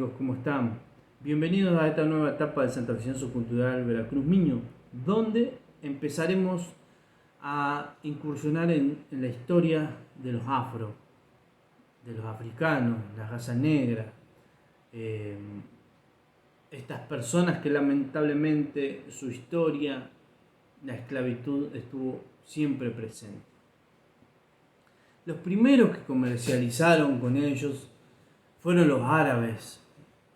amigos? ¿Cómo están? Bienvenidos a esta nueva etapa del Centro Sociocultural Veracruz Miño, donde empezaremos a incursionar en la historia de los afro, de los africanos, la raza negra, eh, estas personas que lamentablemente su historia, la esclavitud estuvo siempre presente. Los primeros que comercializaron con ellos fueron los árabes.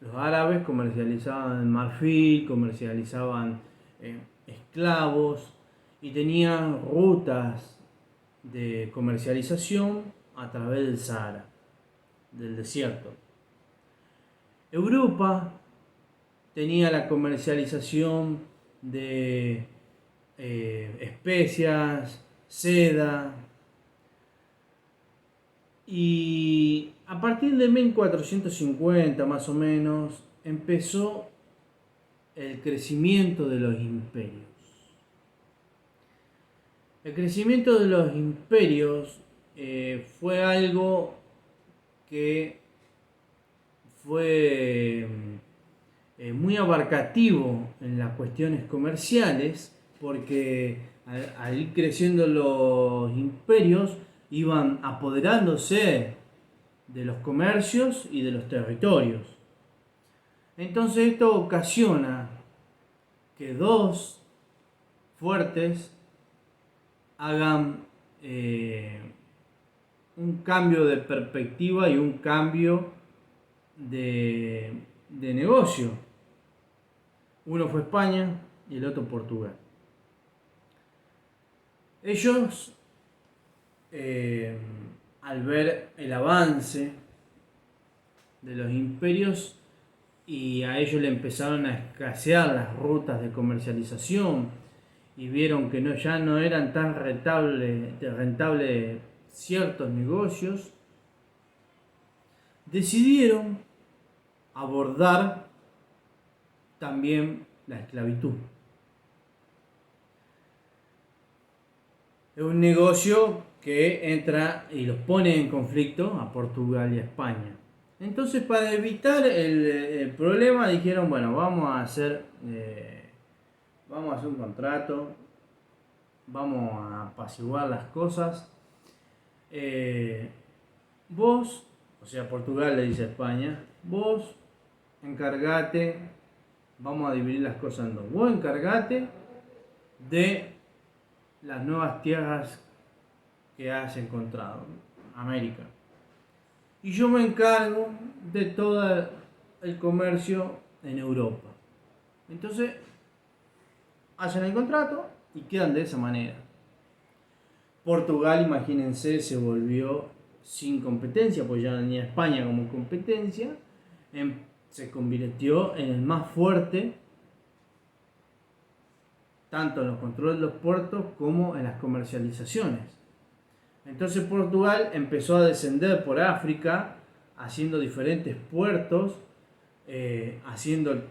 Los árabes comercializaban marfil, comercializaban esclavos y tenían rutas de comercialización a través del Sahara, del desierto. Europa tenía la comercialización de especias, seda, y a partir de 1450 más o menos empezó el crecimiento de los imperios. El crecimiento de los imperios fue algo que fue muy abarcativo en las cuestiones comerciales, porque al ir creciendo los imperios iban apoderándose de los comercios y de los territorios. Entonces esto ocasiona que dos fuertes hagan un cambio de perspectiva y un cambio de negocio. Uno fue España y el otro Portugal. Ellos, al ver el avance de los imperios, y a ellos le empezaron a escasear las rutas de comercialización y vieron que ya no eran tan rentables ciertos negocios, decidieron abordar también la esclavitud. Es un negocio que entra y los pone en conflicto a Portugal y a España. Entonces, para evitar el problema, dijeron, bueno, vamos a hacer un contrato, vamos a apaciguar las cosas. Vos, o sea, Portugal le dice a España, vos encargate, vamos a dividir las cosas en dos, vos encargate de las nuevas tierras que has encontrado, América, y yo me encargo de todo el comercio en Europa. Entonces hacen el contrato y quedan de esa manera. Portugal, imagínense, se volvió sin competencia, pues ya tenía España como competencia, se convirtió en el más fuerte, tanto en los controles de los puertos como en las comercializaciones. Entonces Portugal empezó a descender por África, haciendo diferentes puertos, haciendo el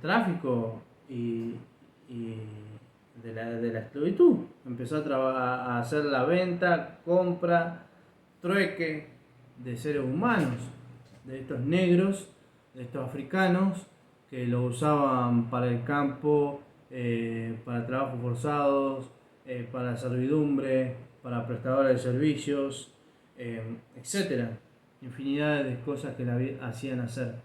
tráfico y de la esclavitud. Empezó a hacer la venta, compra, trueque de seres humanos, de estos negros, de estos africanos, que lo usaban para el campo, para trabajos forzados, para servidumbre, para prestadores de servicios, etc. Infinidad de cosas que la hacían hacer.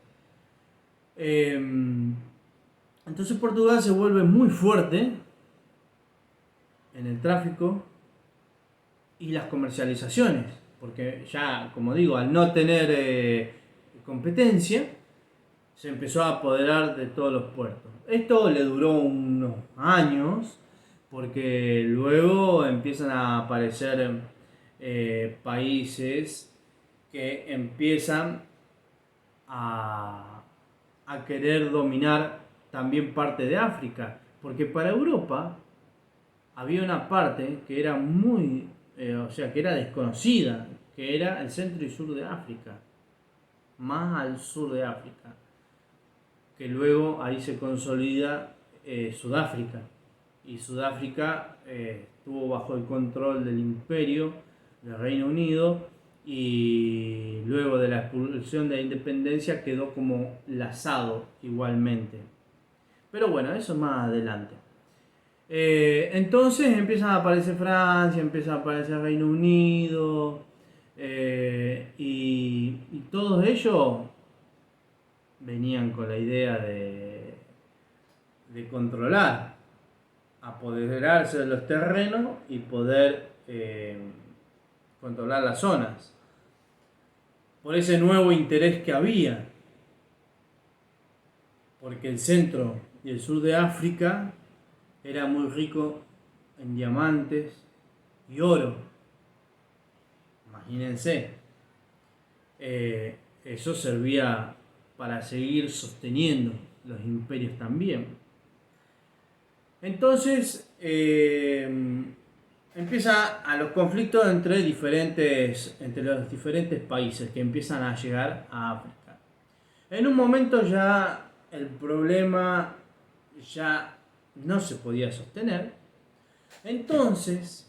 Entonces Portugal se vuelve muy fuerte en el tráfico y las comercializaciones, porque ya, como digo, al no tener competencia, se empezó a apoderar de todos los puertos. Esto le duró unos años, porque luego empiezan a aparecer países que empiezan a querer dominar también parte de África, porque para Europa había una parte que era que era desconocida, que era el centro y sur de África, más al sur de África, que luego ahí se consolida Sudáfrica, y Sudáfrica estuvo bajo el control del imperio del Reino Unido y luego de la expulsión de la independencia quedó como lazado igualmente. Pero bueno, eso más adelante. Entonces empiezan a aparecer Francia, empieza a aparecer Reino Unido, y todos ellos venían con la idea de controlar, apoderarse de los terrenos y poder controlar las zonas. Por ese nuevo interés que había, porque el centro y el sur de África era muy rico en diamantes y oro. Imagínense, eso servía para seguir sosteniendo los imperios también. Entonces empieza a los conflictos entre los diferentes países que empiezan a llegar a África. En un momento ya el problema ya no se podía sostener. Entonces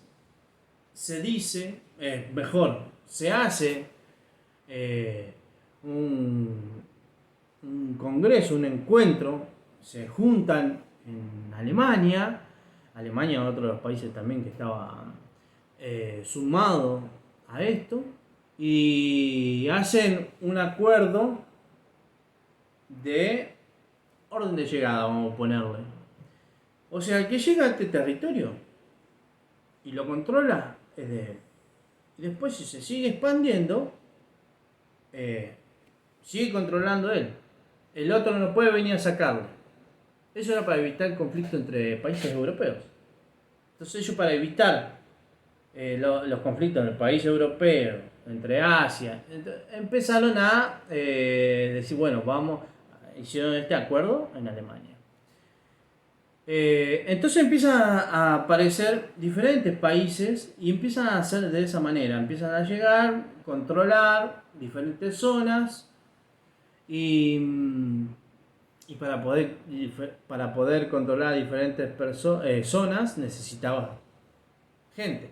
se dice, se hace un congreso, un encuentro, se juntan en Alemania, otro de los países también que estaba sumado a esto, y hacen un acuerdo de orden de llegada, vamos a ponerle. O sea, el que llega a este territorio y lo controla es de él. Y después, si se sigue expandiendo, sigue controlando él. El otro no puede venir a sacarlo. Eso era para evitar el conflicto entre países europeos. Entonces ellos, para evitar los conflictos en el país europeo, entre Asia, empezaron a decir, bueno, hicieron este acuerdo en Alemania. Entonces empiezan a aparecer diferentes países y empiezan a hacer de esa manera. Empiezan a llegar, controlar diferentes zonas y para poder controlar diferentes zonas necesitabas gente.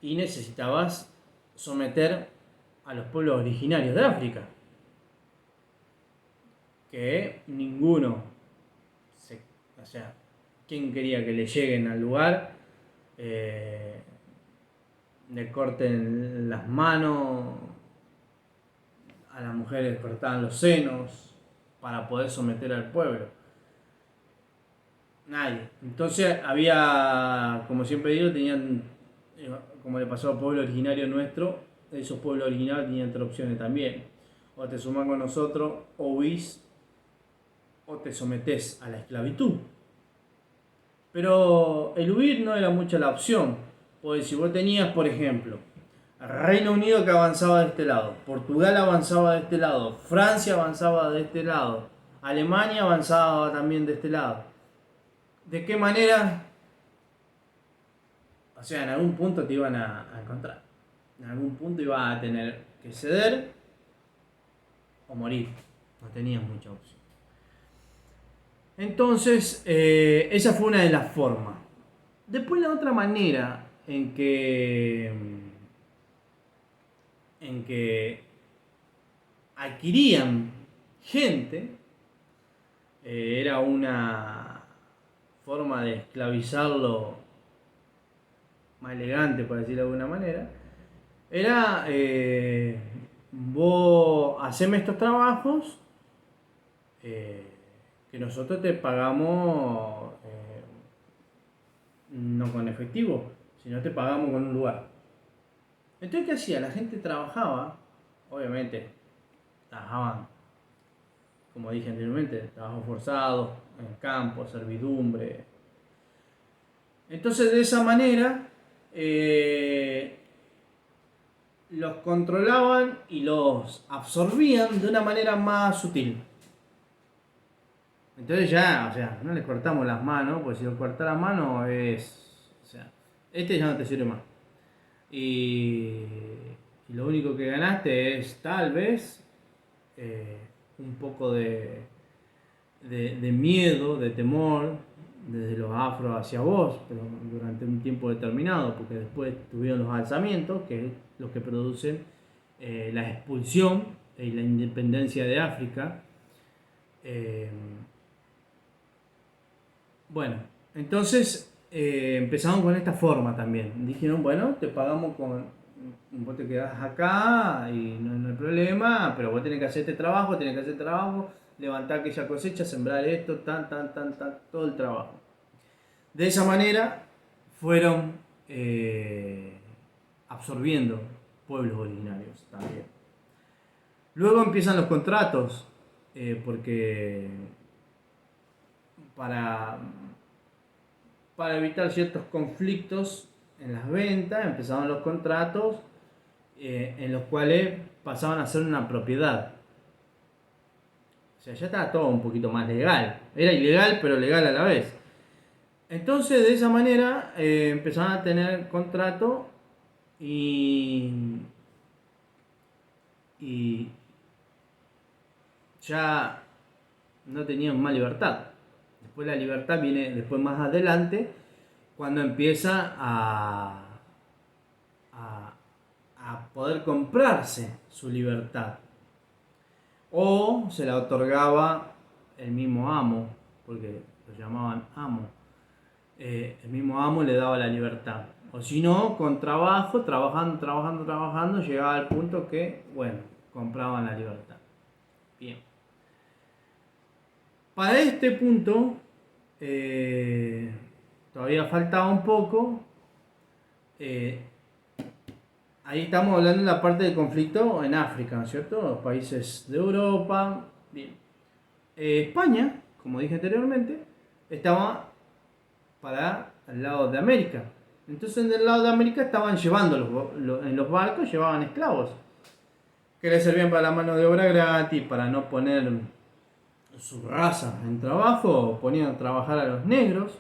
Y necesitabas someter a los pueblos originarios de África, que ninguno, o sea, ¿quién quería que le lleguen al lugar, le corten las manos, a las mujeres les cortaban los senos para poder someter al pueblo? Nadie. Entonces había, como siempre digo, tenían, como le pasó al pueblo originario nuestro, esos pueblos originarios tenían tres opciones también. O te sumás con nosotros, o huís, o te sometés a la esclavitud. Pero el huir no era mucha la opción. Porque si vos tenías, por ejemplo, Reino Unido que avanzaba de este lado, Portugal avanzaba de este lado, Francia avanzaba de este lado, Alemania avanzaba también de este lado. ¿De qué manera? O sea, en algún punto te iban a encontrar. En algún punto ibas a tener que ceder o morir. No tenías mucha opción. Entonces, esa fue una de las formas. Después la otra manera en que adquirían gente, era una forma de esclavizarlo más elegante, por decirlo de alguna manera, era vos haceme estos trabajos, que nosotros te pagamos, no con efectivo, sino te pagamos con un lugar. Entonces, ¿qué hacía? La gente trabajaba, obviamente, trabajaban, como dije anteriormente, trabajo forzado, en campo, servidumbre. Entonces, de esa manera, los controlaban y los absorbían de una manera más sutil. Entonces ya, o sea, no les cortamos las manos, porque si lo cortas las manos o sea, este ya no te sirve más. Y lo único que ganaste es tal vez un poco de miedo, de temor, desde los afros hacia vos, pero durante un tiempo determinado, porque después tuvieron los alzamientos, que es lo que producen la expulsión y la independencia de África. Eh, bueno, entonces empezaron con esta forma también. Dijeron, bueno, te pagamos vos te quedás acá y no hay problema, pero vos tenés que hacer este trabajo, levantar aquella cosecha, sembrar esto, todo el trabajo. De esa manera fueron absorbiendo pueblos originarios también. Luego empiezan los contratos, porque para, para evitar ciertos conflictos en las ventas, empezaron los contratos en los cuales pasaban a ser una propiedad. O sea, ya estaba todo un poquito más legal. Era ilegal, pero legal a la vez. Entonces, de esa manera, empezaron a tener contrato y ya no tenían más libertad. Después la libertad viene después más adelante, cuando empieza a poder comprarse su libertad. O se la otorgaba el mismo amo, porque lo llamaban amo. El mismo amo le daba la libertad. O si no, con trabajo, trabajando, llegaba al punto que, bueno, compraban la libertad. Bien. Para este punto, todavía faltaba un poco. Ahí estamos hablando de la parte del conflicto en África, ¿no es cierto? Los países de Europa. Bien. España, como dije anteriormente, estaba para el lado de América. Entonces, en el lado de América estaban llevando en los barcos, llevaban esclavos que les servían para la mano de obra gratis, para no poner su raza en trabajo, ponían a trabajar a los negros.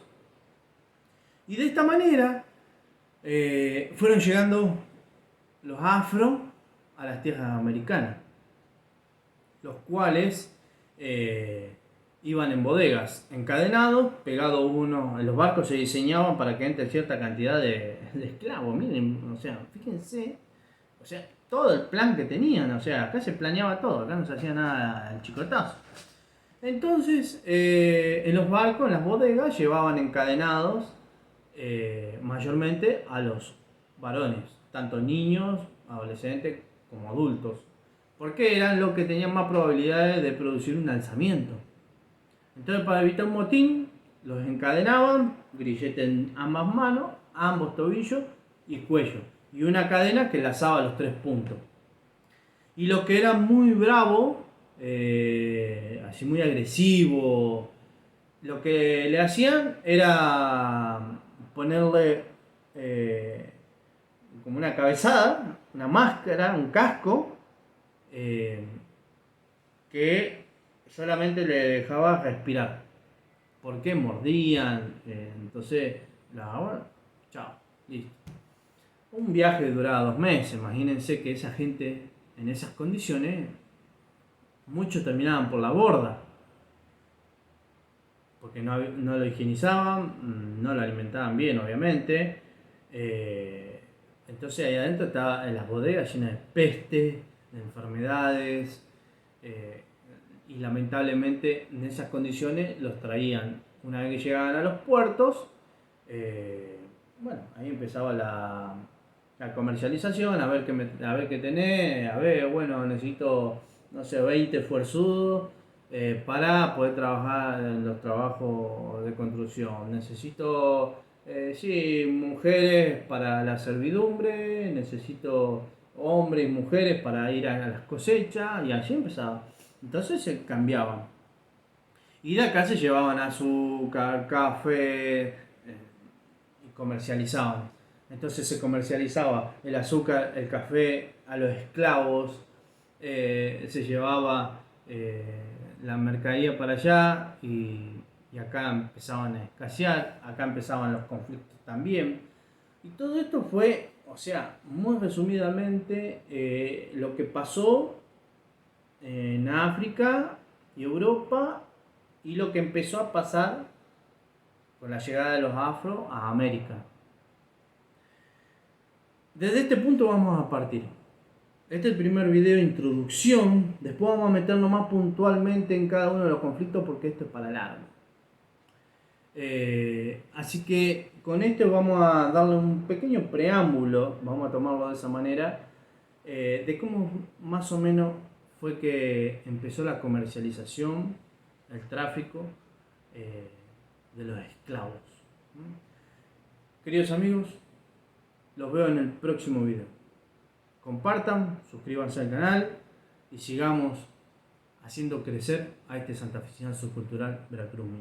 Y de esta manera fueron llegando los afro a las tierras americanas, los cuales iban en bodegas, encadenados, pegados uno. Los barcos se diseñaban para que entre cierta cantidad de esclavos. Miren, o sea, fíjense, o sea, todo el plan que tenían, o sea, acá se planeaba todo, acá no se hacía nada al chicotazo. Entonces, en los barcos, en las bodegas, llevaban encadenados mayormente a los varones, tanto niños, adolescentes como adultos, porque eran los que tenían más probabilidades de producir un alzamiento. Entonces, para evitar un motín, los encadenaban, grillete en ambas manos, ambos tobillos y cuello, y una cadena que lazaba los 3 puntos. Y los que eran muy bravos, así muy agresivo, lo que le hacían era ponerle como una cabezada, una máscara, un casco, que solamente le dejaba respirar. Porque mordían, entonces, chao, listo. Un viaje duraba 2 meses, imagínense que esa gente en esas condiciones, muchos terminaban por la borda. Porque no lo higienizaban, no lo alimentaban bien, obviamente. Entonces ahí adentro estaba en las bodegas llenas de peste, de enfermedades, y lamentablemente en esas condiciones los traían. Una vez que llegaban a los puertos, bueno, ahí empezaba la comercialización, a ver qué tenés, bueno, necesito, no sé, 20 fuerzudos para poder trabajar en los trabajos de construcción. Necesito, sí, mujeres para la servidumbre, necesito hombres y mujeres para ir a las cosechas, y así empezaba. Entonces se cambiaban. Y de acá se llevaban azúcar, café, y comercializaban. Entonces se comercializaba el azúcar, el café a los esclavos, se llevaba la mercadería para allá, y acá empezaban a escasear, acá empezaban los conflictos también. Y todo esto fue, o sea, muy resumidamente, lo que pasó en África y Europa, y lo que empezó a pasar con la llegada de los afro a América. Desde este punto vamos a partir. Este es el primer video de introducción. Después vamos a meternos más puntualmente en cada uno de los conflictos porque esto es para largo. Así que con esto vamos a darle un pequeño preámbulo, vamos a tomarlo de esa manera, de cómo más o menos fue que empezó la comercialización, el tráfico de los esclavos. Queridos amigos, los veo en el próximo video. Compartan, suscríbanse al canal y sigamos haciendo crecer a este santafesiano subcultural Veracruz.